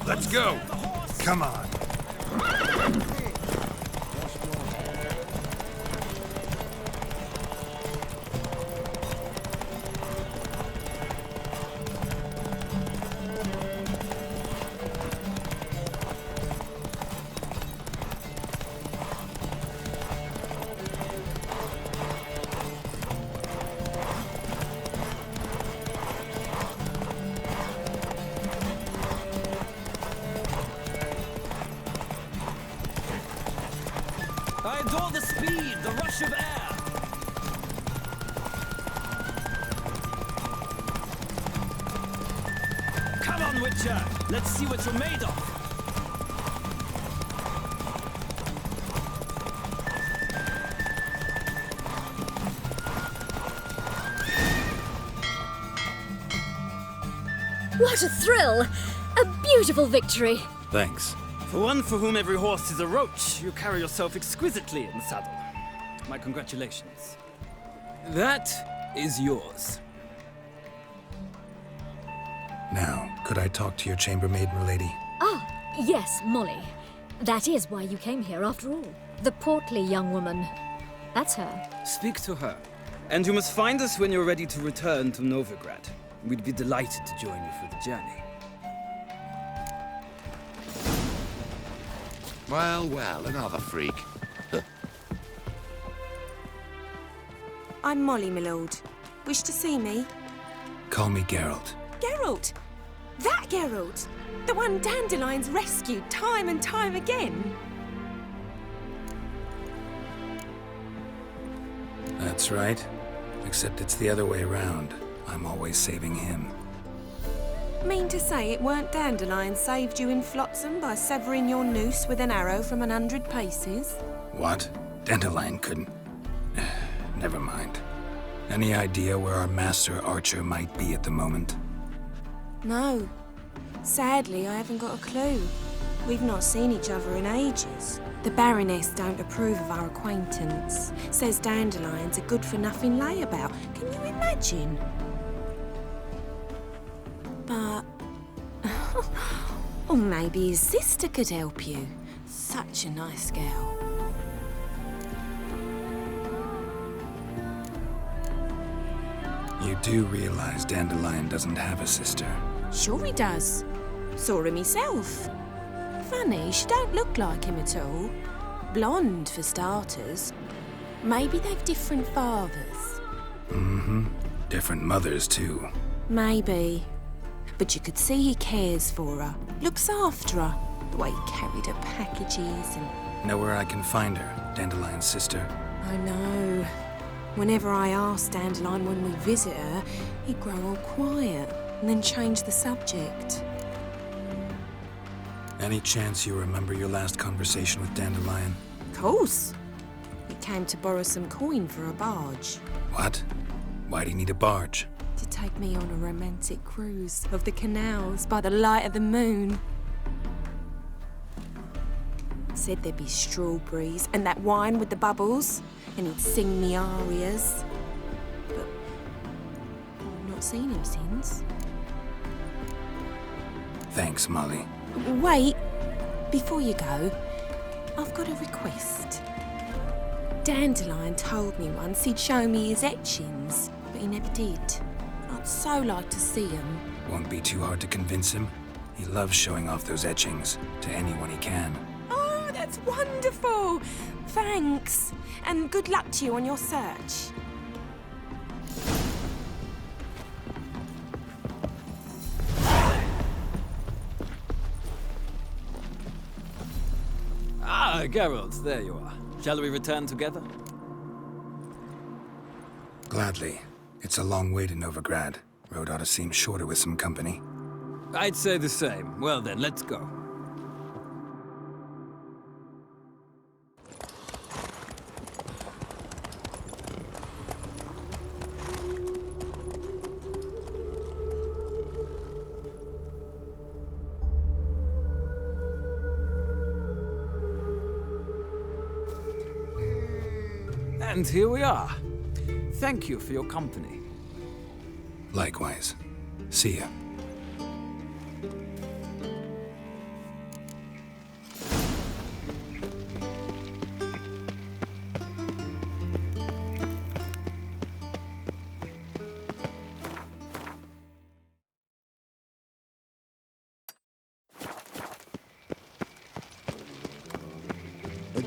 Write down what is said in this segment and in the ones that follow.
Let's go! Come on. I adore the speed, the rush of air. Come on, Witcher. Let's see what you're made of. What a thrill! A beautiful victory! Thanks. For one for whom every horse is a roach, you carry yourself exquisitely in the saddle. My congratulations. That is yours. Now, could I talk to your chambermaid, milady? Ah, yes, Molly. That is why you came here after all. The portly young woman. That's her. Speak to her. And you must find us when you're ready to return to Novigrad. We'd be delighted to join you for the journey. Well, well, another freak. I'm Molly, my lord. Wish to see me? Call me Geralt. Geralt! That Geralt! The one Dandelion's rescued time and time again! That's right. Except it's the other way around. I'm always saving him. Mean to say it weren't Dandelion saved you in Flotsam by severing your noose with an arrow from 100 paces? What? Dandelion couldn't... Never mind. Any idea where our master archer might be at the moment? No. Sadly, I haven't got a clue. We've not seen each other in ages. The Baroness don't approve of our acquaintance. Says Dandelion's a good-for-nothing layabout. Can you imagine? But... or maybe his sister could help you. Such a nice girl. You do realize Dandelion doesn't have a sister. Sure he does. Saw him myself. Funny, she don't look like him at all. Blonde, for starters. Maybe they've different fathers. Mm-hmm. Different mothers, too. Maybe. But you could see he cares for her. Looks after her. The way he carried her packages and... Know where I can find her, Dandelion's sister? I know. Whenever I asked Dandelion when we visit her, he'd grow all quiet and then change the subject. Any chance you remember your last conversation with Dandelion? Of course. He came to borrow some coin for a barge. What? Why do you need a barge? To take me on a romantic cruise of the canals by the light of the moon. Said there'd be strawberries and that wine with the bubbles, and he'd sing me arias. But I've not seen him since. Thanks, Molly. Wait, before you go, I've got a request. Dandelion told me once he'd show me his etchings, but he never did. I'd so like to see them. Won't be too hard to convince him. He loves showing off those etchings to anyone he can. Oh, that's wonderful! Thanks, and good luck to you on your search. Ah, Geralt, there you are. Shall we return together? Gladly. It's a long way to Novigrad. Road ought to seem shorter with some company. I'd say the same. Well then, let's go. And here we are. Thank you for your company. Likewise. See ya.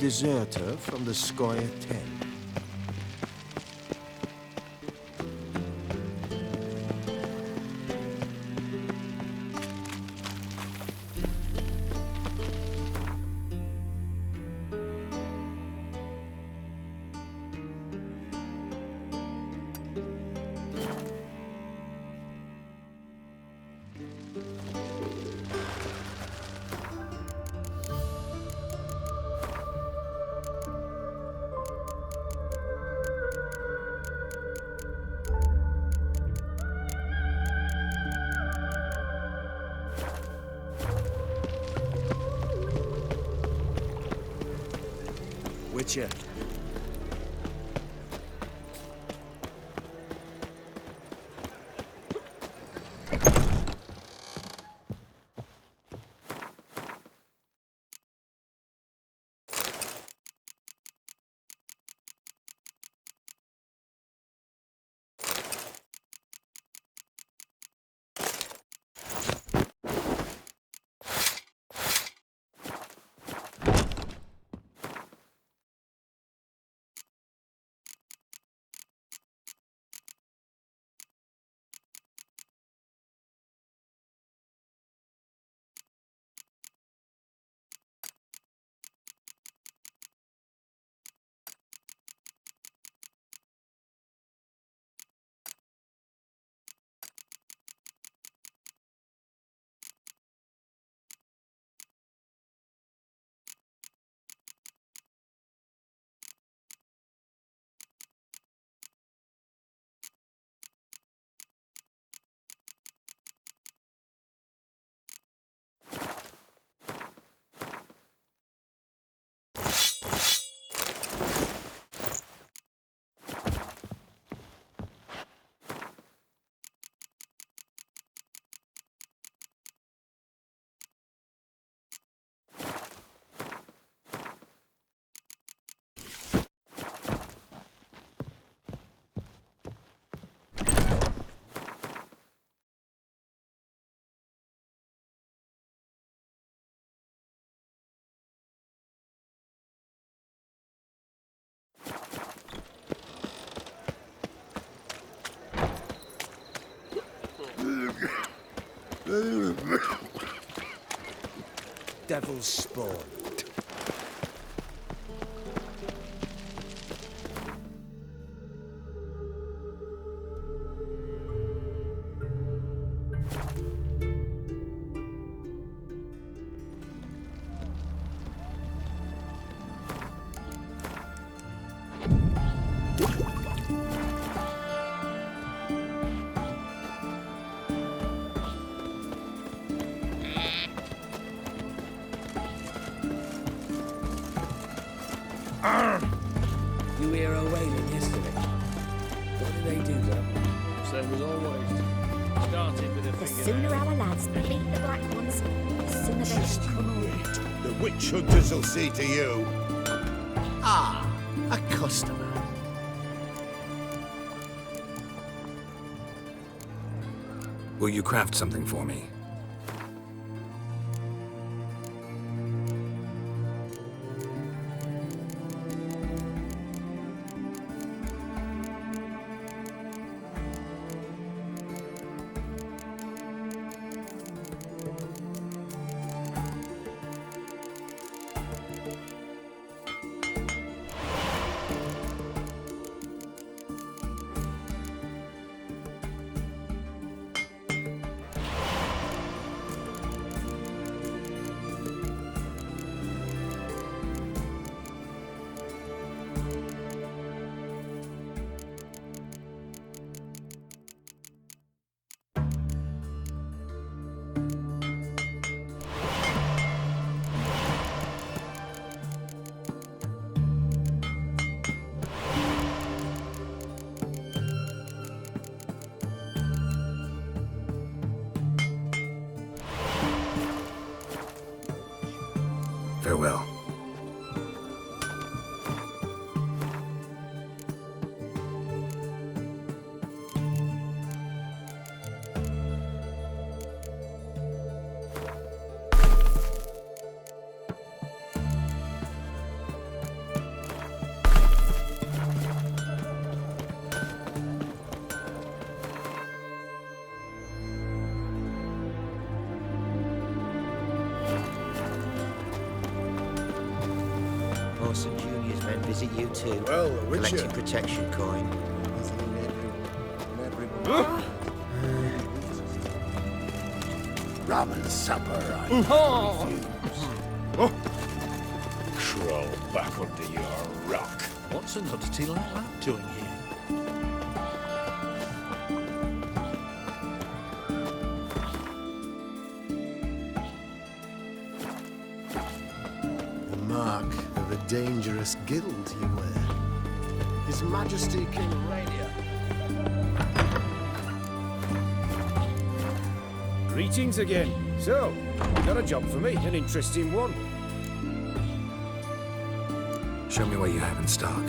deserter from the Squire 10. Witcher. Devil's spawn. You hear her wailing yesterday. What did they do, though? Same as always. Started with a The finger. sooner our lads beat the black ones, the sooner they should come home. The witch hunters will see to you. Ah, a customer. Will you craft something for me? and visit you too. Well, the Collect Witcher. your protection coin. Rum and supper, I refuse. Crawl back under your rock. What's an oddity like that doing here? The mark of a dangerous guild you wear. His Majesty King Rainia. Greetings again. So, you got a job for me, an interesting one. Show me what you have in stock.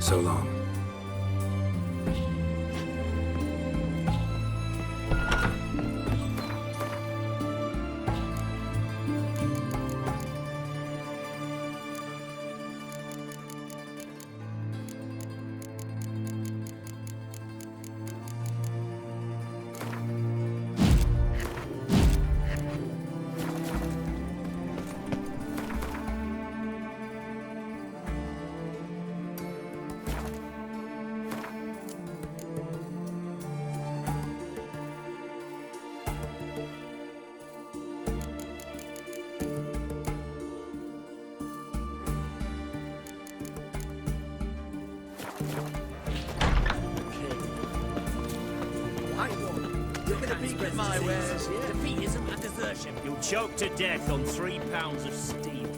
So long. best my disease. wares, yeah. Defeatism and desertion. You'll choke to death on 3 pounds of steel.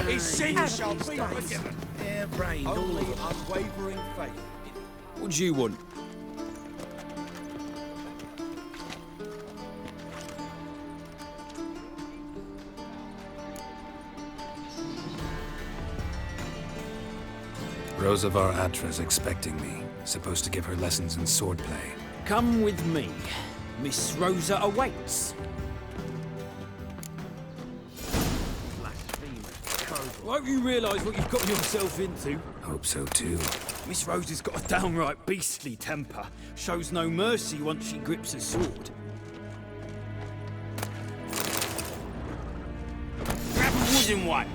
His sins shall be forgiven. Air-brained, Only unwavering faith. What do you want? Rosa var Atra's expecting me. Supposed to give her lessons in swordplay. Come with me. Miss Rosa awaits. Won't you realise what you've got yourself into? Hope so too. Miss Rosa's got a downright beastly temper. Shows no mercy once she grips a sword. Grab a wooden one.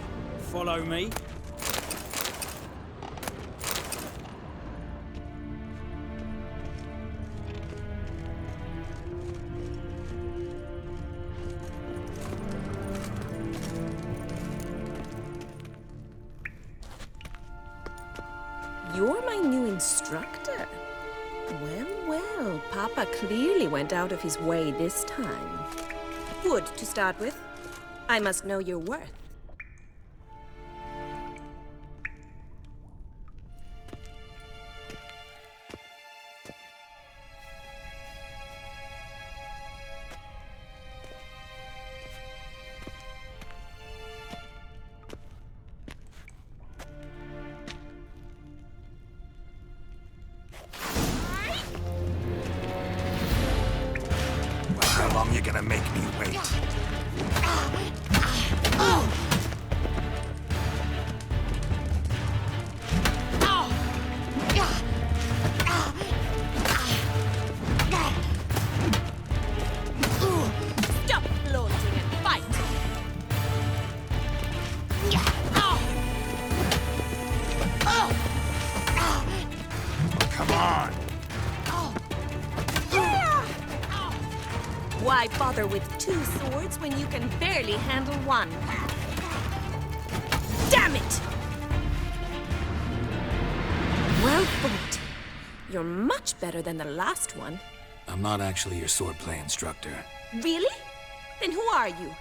Follow me. You're my new instructor. Well, well, Papa clearly went out of his way this time. Wood, to start with. I must know your worth. How long you gonna make me wait? Stop flaunting and fight! Come on! Why bother with 2 swords when you can barely handle one? Damn it! Well fought. You're much better than the last one. I'm not actually your swordplay instructor. Really? Then who are you?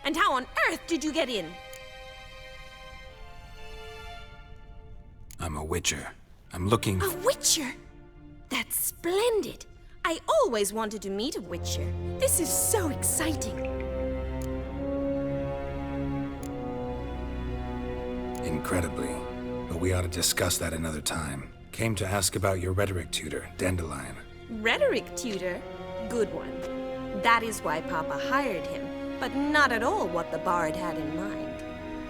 And how on earth did you get in? I'm a witcher. I'm looking A witcher? That's splendid. I always wanted to meet a witcher. This is so exciting. Incredibly. But we ought to discuss that another time. Came to ask about your rhetoric tutor, Dandelion. Rhetoric tutor? Good one. That is why Papa hired him, but not at all what the bard had in mind.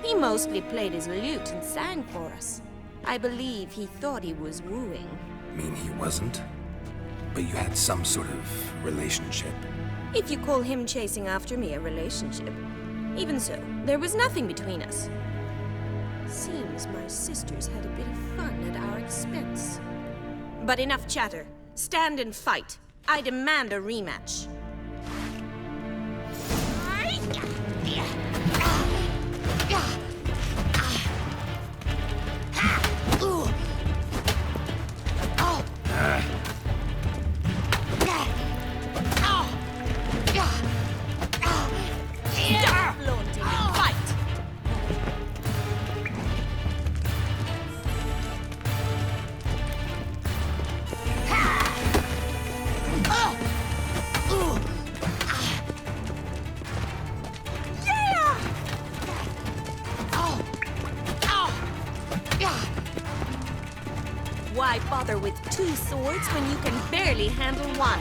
He mostly played his lute and sang for us. I believe he thought he was wooing. Mean he wasn't? But you had some sort of relationship. If you call him chasing after me a relationship. Even so, there was nothing between us. Seems my sisters had a bit of fun at our expense. But enough chatter. Stand and fight. I demand a rematch. Why bother with two swords when you can barely handle one?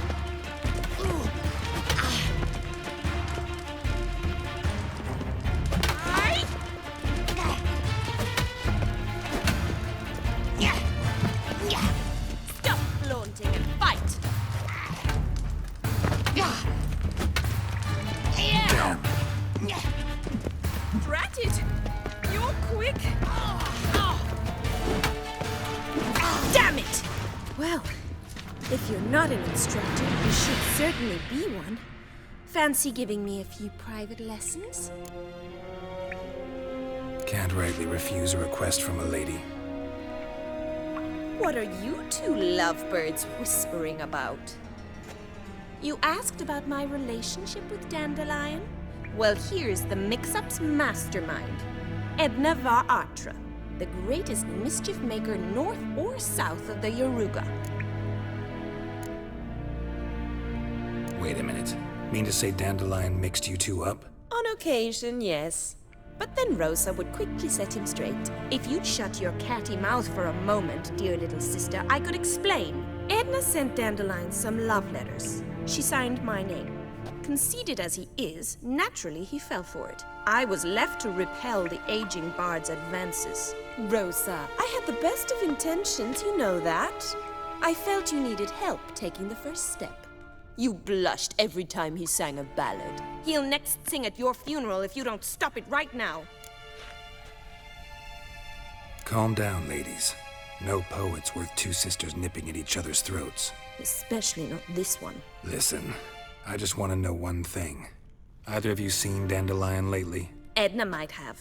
Stop flaunting and fight! Drat it! You're quick! Damn it! Well, if you're not an instructor, you should certainly be one. Fancy giving me a few private lessons? Can't rightly refuse a request from a lady. What are you two lovebirds whispering about? You asked about my relationship with Dandelion? Well, here's the mix-up's mastermind. Edna var Atra, the greatest mischief maker north or south of the Yaruga. Wait a minute. Mean to say Dandelion mixed you two up? On occasion, yes. But then Rosa would quickly set him straight. If you'd shut your catty mouth for a moment, dear little sister, I could explain. Edna sent Dandelion some love letters. She signed my name. Conceited as he is, naturally he fell for it. I was left to repel the aging bard's advances. Rosa, I had the best of intentions, you know that. I felt you needed help taking the first step. You blushed every time he sang a ballad. He'll next sing at your funeral if you don't stop it right now. Calm down, ladies. No poet's worth two sisters nipping at each other's throats. Especially not this one. Listen, I just want to know one thing. Either of you seen Dandelion lately? Edna might have.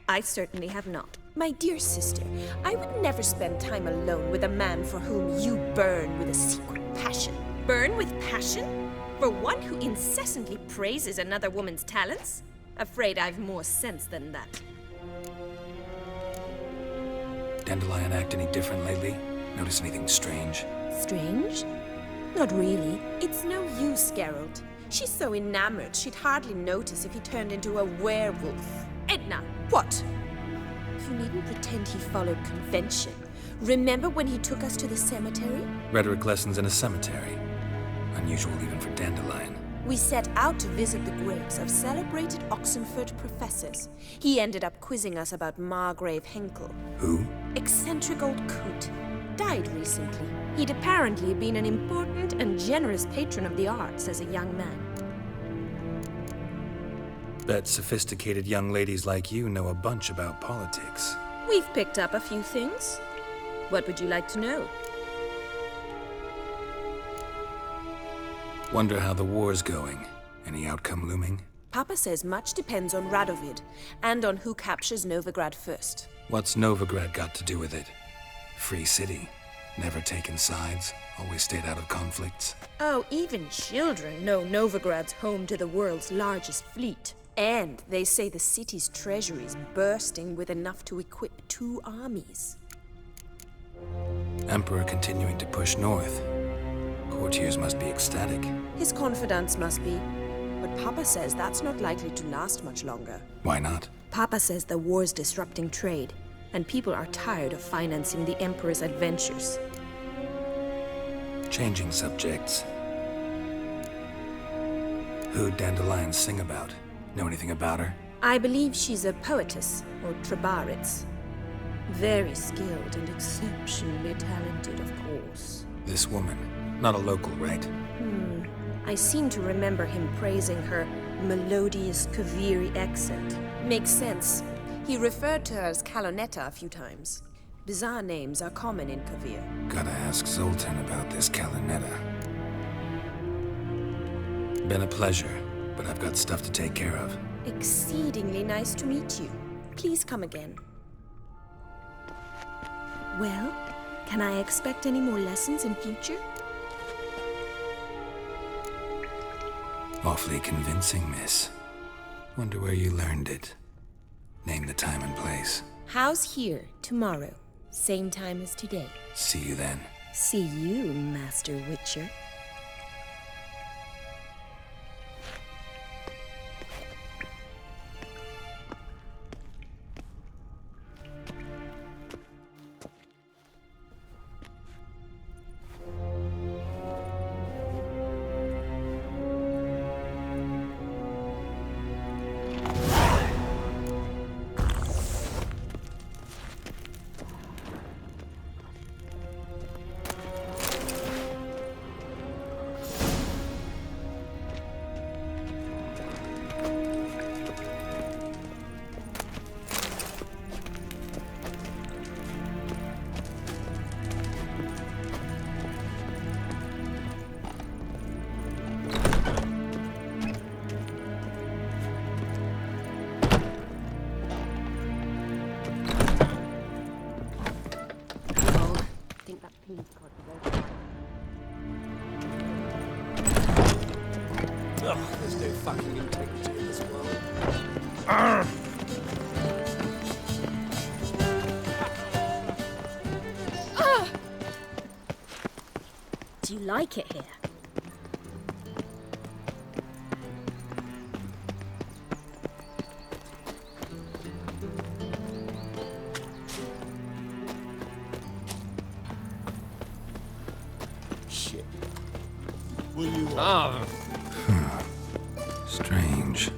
I certainly have not. My dear sister, I would never spend time alone with a man for whom you burn with a secret passion. Burn with passion? For one who incessantly praises another woman's talents? Afraid I've more sense than that. Dandelion act any different lately? Notice anything strange? Strange? Not really. It's no use, Geralt. She's so enamored she'd hardly notice if he turned into a werewolf. Edna! What? You needn't pretend he followed convention. Remember when he took us to the cemetery? Rhetoric lessons in a cemetery. Unusual even for Dandelion. We set out to visit the graves of celebrated Oxenford professors. He ended up quizzing us about Margrave Henkel. Who? Eccentric old coot. Died recently. He'd apparently been an important and generous patron of the arts as a young man. Bet sophisticated young ladies like you know a bunch about politics. We've picked up a few things. What would you like to know? Wonder how the war's going. Any outcome looming? Papa says much depends on Radovid, and on who captures Novigrad first. What's Novigrad got to do with it? Free city. Never taken sides. Always stayed out of conflicts. Oh, even children know Novigrad's home to the world's largest fleet. And they say the city's treasury's bursting with enough to equip 2 armies. Emperor continuing to push north. Courtiers must be ecstatic. His confidants must be. But Papa says that's not likely to last much longer. Why not? Papa says the war's disrupting trade, and people are tired of financing the Emperor's adventures. Changing subjects. Who'd Dandelion sing about? Know anything about her? I believe she's a poetess, or trabaritz. Very skilled and exceptionally talented, of course. This woman. Not a local, right? I seem to remember him praising her melodious Kaviri accent. Makes sense. He referred to her as Calonetta a few times. Bizarre names are common in Kavir. Gotta ask Zoltan about this Calonetta. Been a pleasure, but I've got stuff to take care of. Exceedingly nice to meet you. Please come again. Well, can I expect any more lessons in future? Awfully convincing, miss. Wonder where you learned it. Name the time and place. House here, tomorrow. Same time as today. See you then. See you, Master Witcher. There's no fucking integrity in this world. Do you like it here? Shit. Will you... Strange.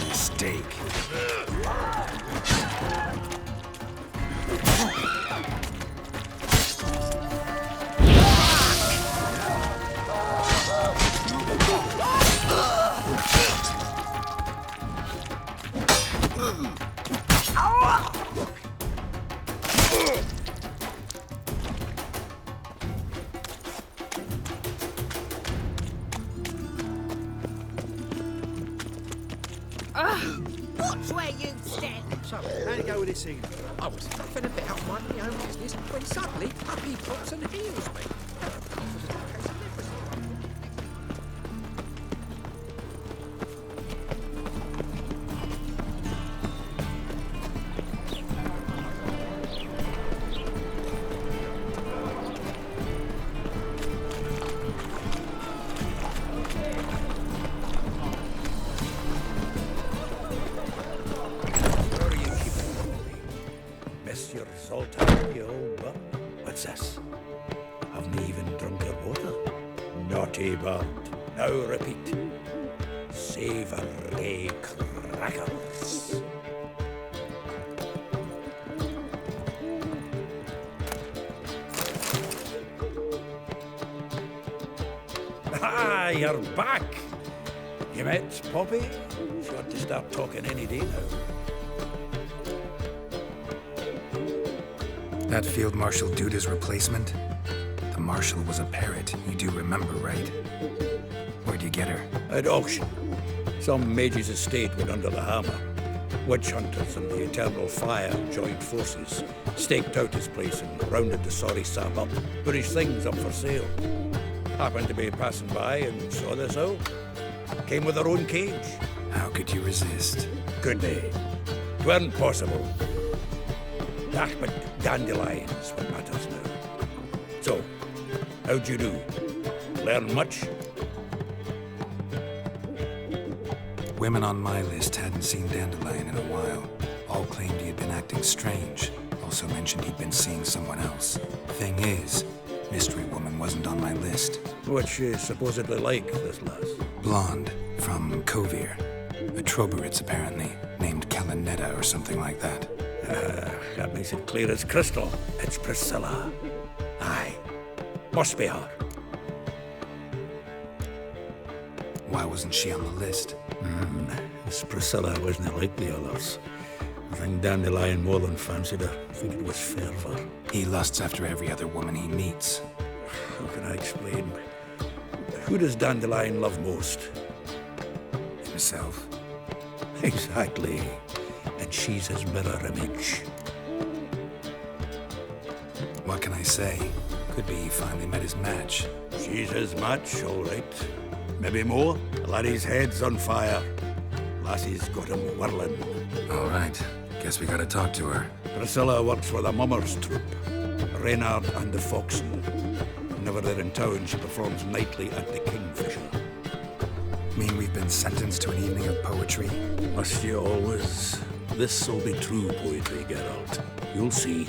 Mistake. Watch where you stand! So, how'd it go with this evening? I was nothing about minding my own business when suddenly up he pops and heals me. Monsieur Zoltan, you old bum. What's this? Haven't even drunk your water. Naughty bird. Now repeat. Savoury crackers. Ah, you're back. You met Poppy? She ought to start talking any day now. That Field Marshal Duda's replacement? The Marshal was a parrot, you do remember, right? Where'd you get her? At auction. Some mage's estate went under the hammer. Witch hunters and the Eternal Fire joined forces, staked out his place and rounded the sorry sap up, put his things up for sale. Happened to be passing by and saw this out. Came with her own cage. How could you resist? Could they? 'Tweren't possible. Ah, but dandelions what matters now. So, how'd you do? Learn much? Women on my list hadn't seen Dandelion in a while. All claimed he had been acting strange. Also mentioned he'd been seeing someone else. Thing is, Mystery Woman wasn't on my list. What's she supposedly like, this lass? Blonde, from Kovir. A Troberitz, apparently, named Kalanetta or something like that. That makes it clear as crystal. It's Priscilla. Aye. Must be her. Why wasn't she on the list? This Priscilla wasn't like the others. I think Dandelion more than fancied her. I think it was fervour. He lusts after every other woman he meets. How can I explain? Who does Dandelion love most? Himself. Exactly. And she's his mirror image. What can I say? Could be he finally met his match. She's his match, all right. Maybe more. The laddie's head's on fire. Lassie's got him whirling. All right. Guess we gotta talk to her. Priscilla works for the Mummers troupe. Reynard and the Foxen. Whenever they're in town, she performs nightly at the Kingfisher. Mean we've been sentenced to an evening of poetry? Must you always? This'll be true poetry, Geralt. You'll see.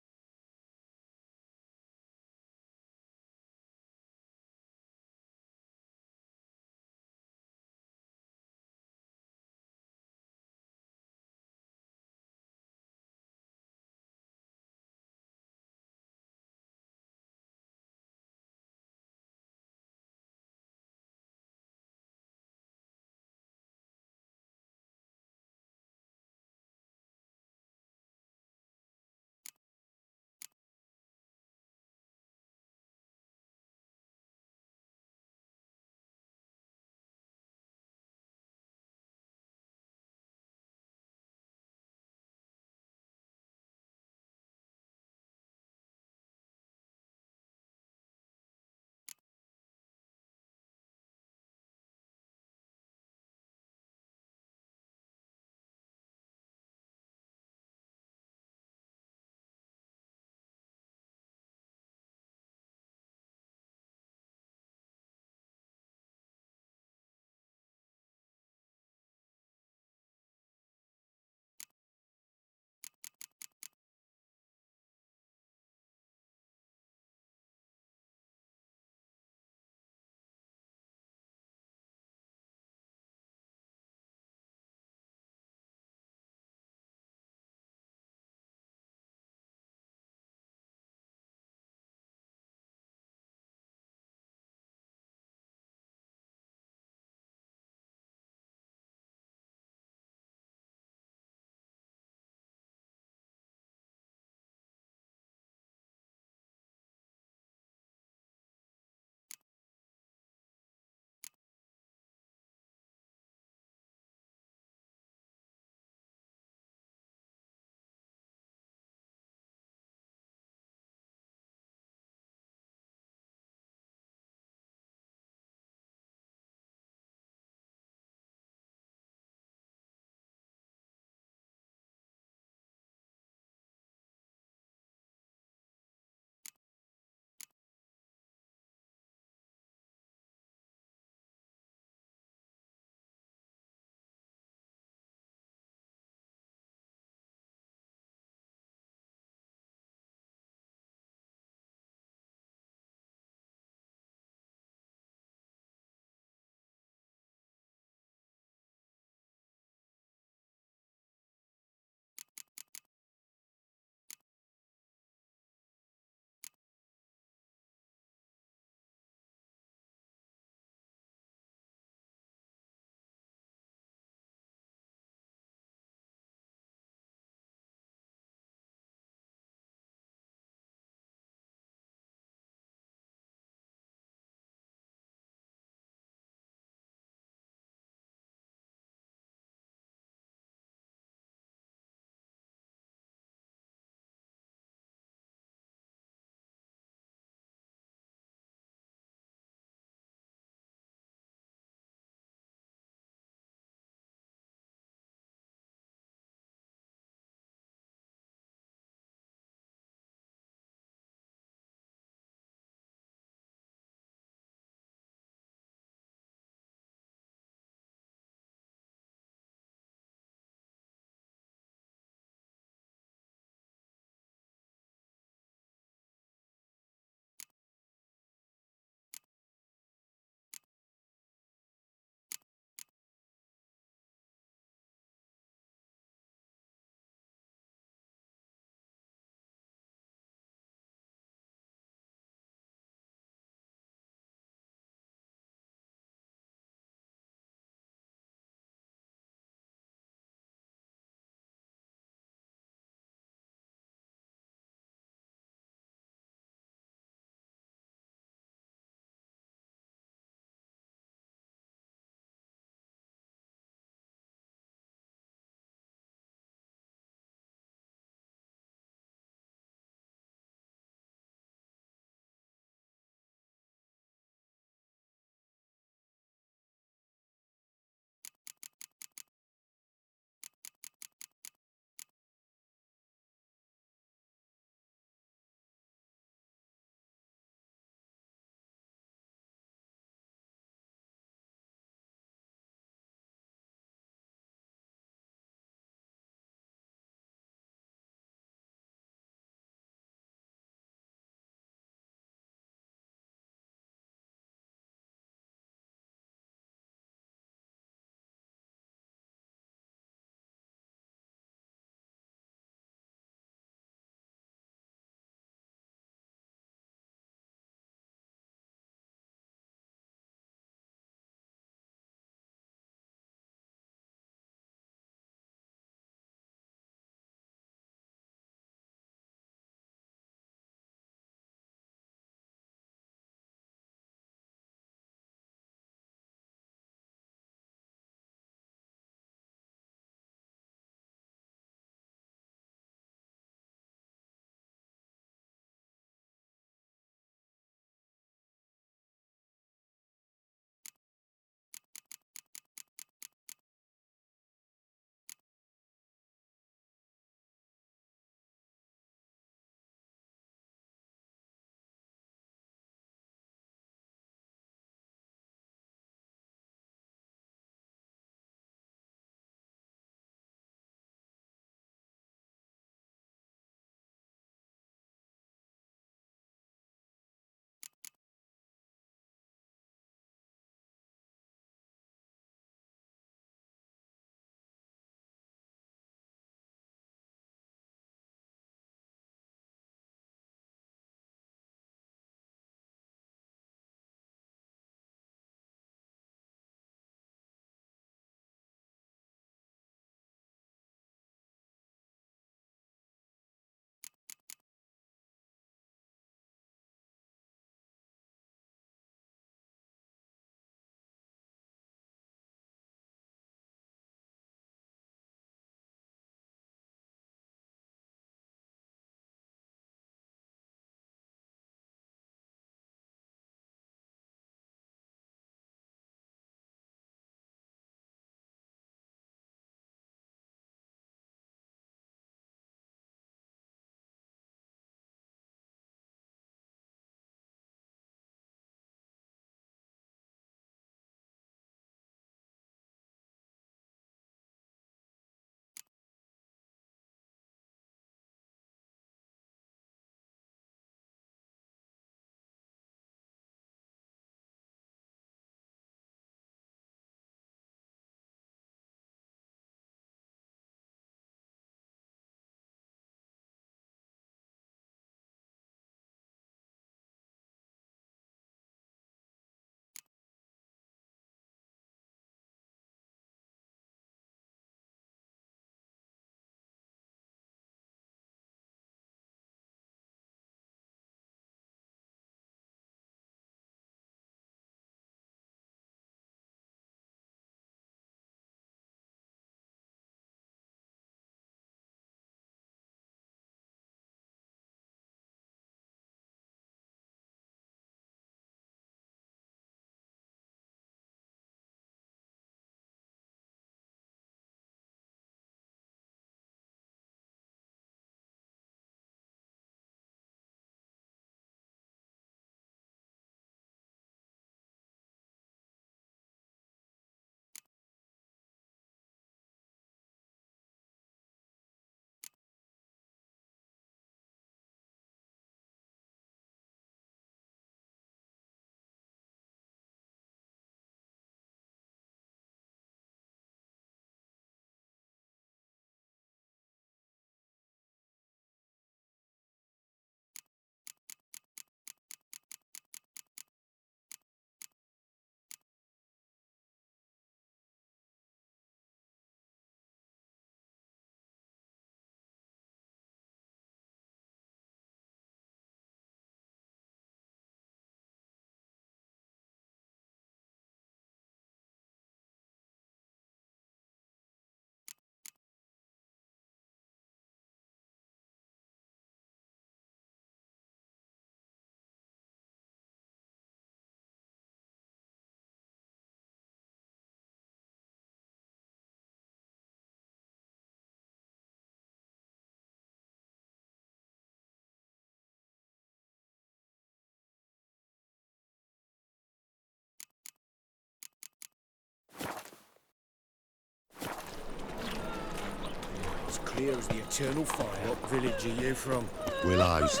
clear as the eternal fire. What village are you from? Willows.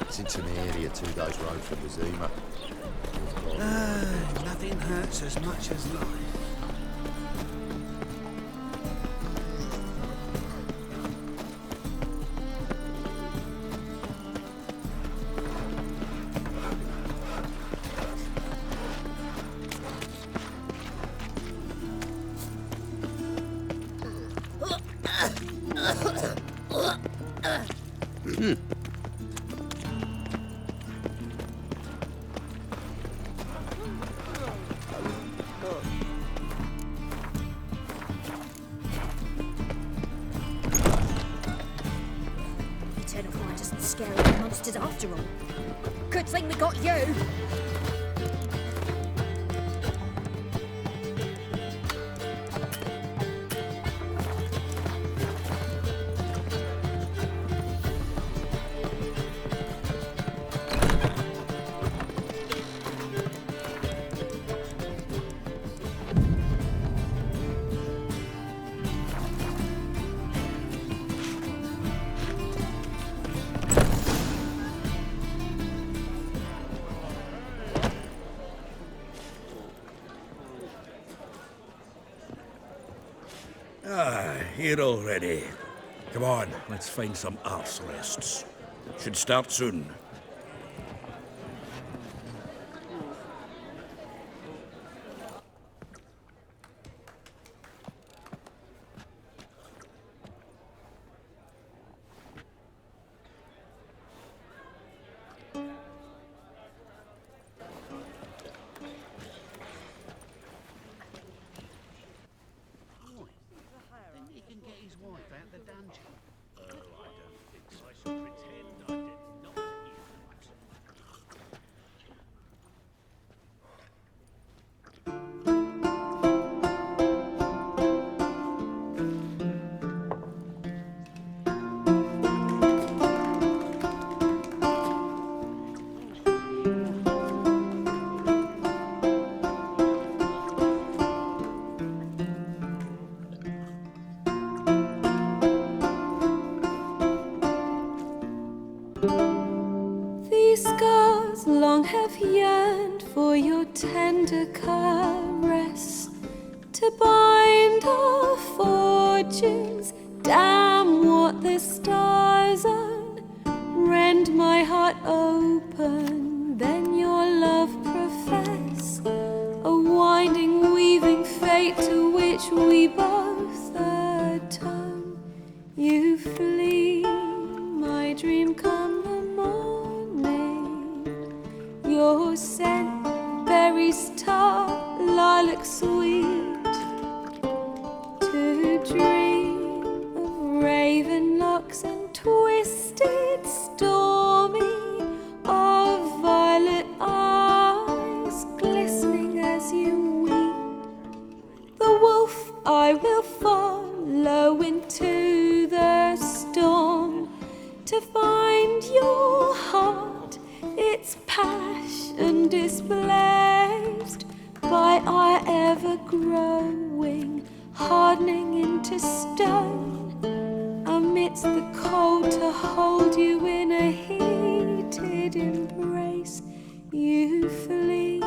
It's into the area 2 days' road from the Zima. Nothing hurts as much as life. Eternal fire doesn't scare away monsters after all. Good thing we got you! Here already. Come on, let's find some arse rests. Should start soon. These scars long have yearned for your tender caress, to bind our fortunes. Damn what the stars own. Rend my heart open, then your love profess, a winding, weaving fate to which we both atone. You flee, my dream come the morning. Your scent, berries tart, lilac sweet, to dream of raven locks and twisted, stormy, of violet eyes glistening as you weep. The wolf I will follow into the storm, to find your heart, its passion displaced by our ever-growing, hardening into stone, amidst the cold to hold you in a heated embrace. You flee,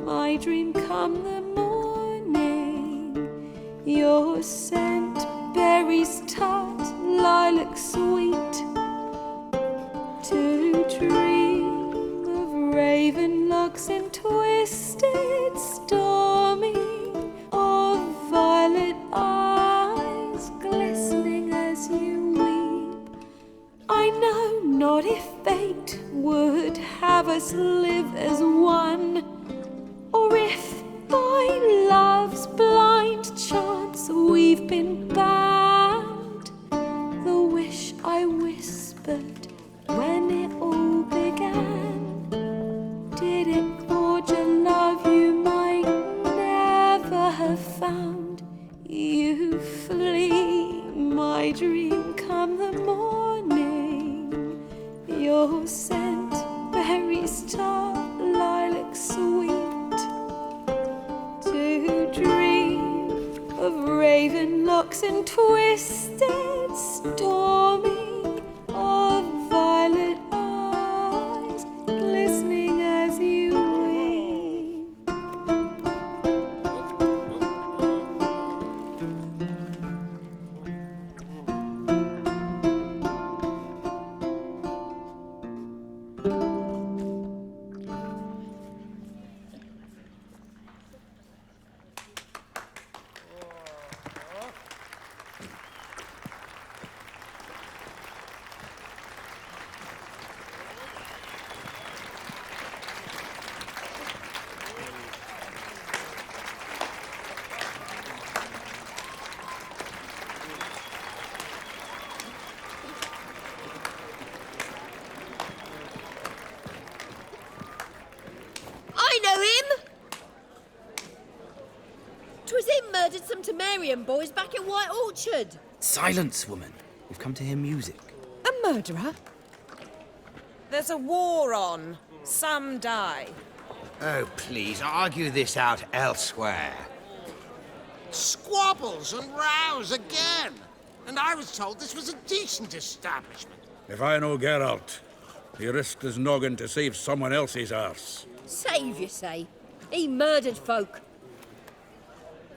my dream come the morning, your scent, berries tart, lilac sweet, to dream of raven locks and twisted, stormy, of violet eyes glistening as you weep. I know not if fate would have us live as one, or if by love's blind chance we've been bound. The wish I whispered when it all began, did it forge a love you might never have found? You flee, my dream come the morning, your scent, berries tart, lilac sweet, to dream of raven locks and twisted, stormy, of violet eyes, glistening as you weep. I know him! 'Twas him murdered some Temerian boys back in White Orchard. Silence, woman. We've come to hear music. A murderer? There's a war on. Some die. Oh, please, argue this out elsewhere. Squabbles and rows again. And I was told this was a decent establishment. If I know Geralt, he risked his noggin to save someone else's arse. Save, you say? He murdered folk.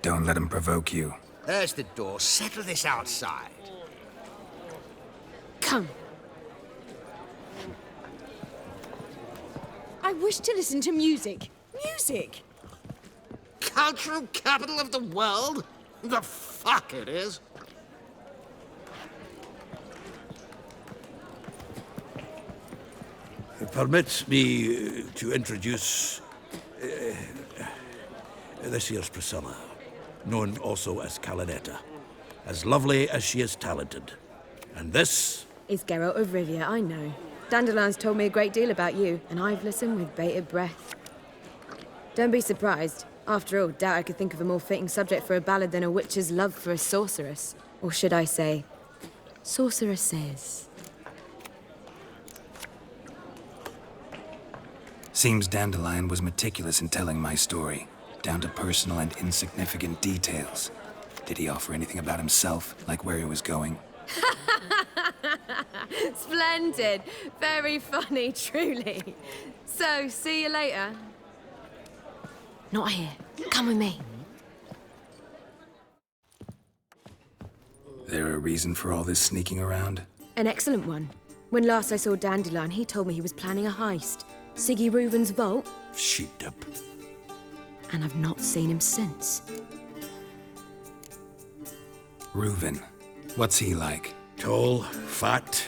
Don't let him provoke you. There's the door. Settle this outside. Come. I wish to listen to music. Music! Cultural capital of the world? The fuck it is. Permit me to introduce this here's Priscilla, known also as Calinetta, as lovely as she is talented. And this is Geralt of Rivia, I know. Dandelion's told me a great deal about you, and I've listened with bated breath. Don't be surprised. After all, doubt I could think of a more fitting subject for a ballad than a witch's love for a sorceress. Or should I say, sorceresses. Seems Dandelion was meticulous in telling my story, down to personal and insignificant details. Did he offer anything about himself, like where he was going? Splendid. Very funny, truly. So, see you later. Not here. Come with me. There a reason for all this sneaking around? An excellent one. When last I saw Dandelion, he told me he was planning a heist. Siggy Reuven's vault. Sheeped up. And I've not seen him since. Reuven. What's he like? Tall, fat,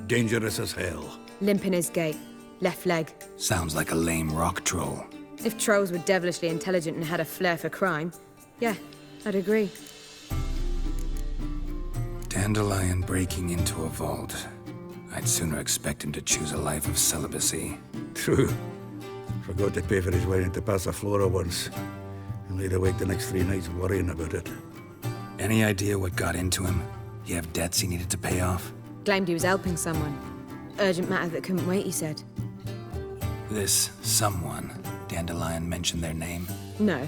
dangerous as hell. Limp in his gait. Left leg. Sounds like a lame rock troll. If trolls were devilishly intelligent and had a flair for crime, yeah, I'd agree. Dandelion breaking into a vault. I'd sooner expect him to choose a life of celibacy. True. Forgot to pay for his wine into Passiflora once. And laid awake the next 3 nights worrying about it. Any idea what got into him? He have debts he needed to pay off? Claimed he was helping someone. Urgent matter that couldn't wait, he said. This someone, Dandelion mentioned their name? No.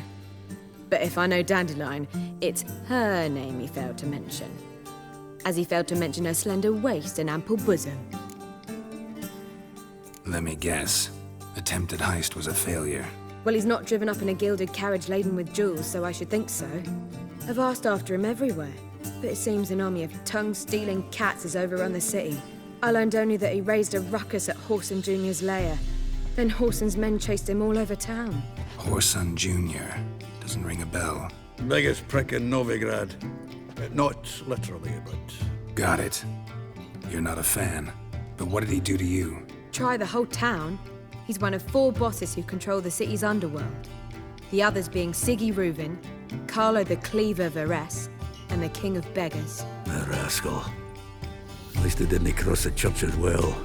But if I know Dandelion, it's her name he failed to mention. As he failed to mention her slender waist and ample bosom. Let me guess. Attempted heist was a failure. Well, he's not driven up in a gilded carriage laden with jewels, so I should think so. I've asked after him everywhere, but it seems an army of tongue-stealing cats has overrun the city. I learned only that he raised a ruckus at Whoreson Jr.'s lair. Then Whoreson's men chased him all over town. Whoreson Jr. Doesn't ring a bell. Biggest prick in Novigrad. Not literally, but... Got it. You're not a fan. But what did he do to you? Try the whole town. He's one of 4 bosses who control the city's underworld. The others being Siggy Reuven, Carlo the Cleaver Varese, and the King of Beggars. A rascal. At least he didn't cross the church as well.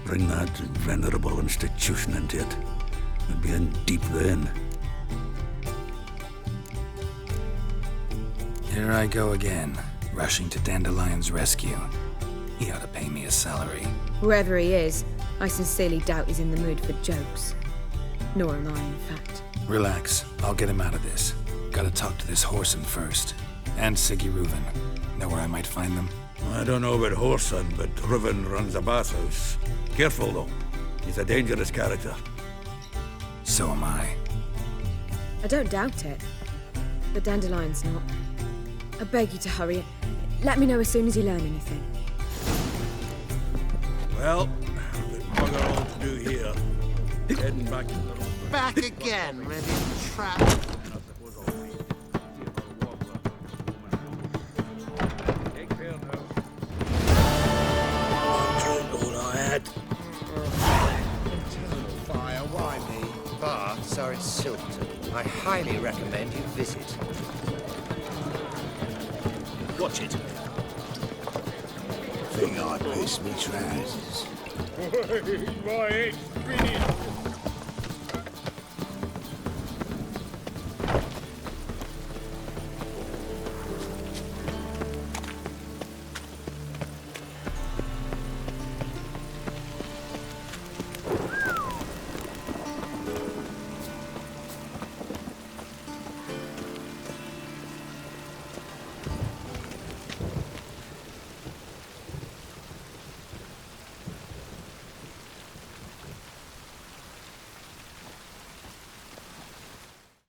Bring that venerable institution into it. We'd be in deep then. Here I go again, rushing to Dandelion's rescue. He ought to pay me a salary. Whoever he is, I sincerely doubt he's in the mood for jokes. Nor am I, in fact. Relax, I'll get him out of this. Gotta talk to this Whoreson first. And Siggy Reuven. Know where I might find them? I don't know about Whoreson, but Riven runs a bathhouse. Careful, though. He's a dangerous character. So am I. I don't doubt it. But Dandelion's not. I beg you to hurry. Let me know as soon as you learn anything. Well, we've bugger all to do here. Heading back to the... Back again, ready to trap. All I had. Eternal fire, why me? Baths are at Silverton. I highly recommend you visit. Watch it. Think I pissed me trousers. My head's spinning.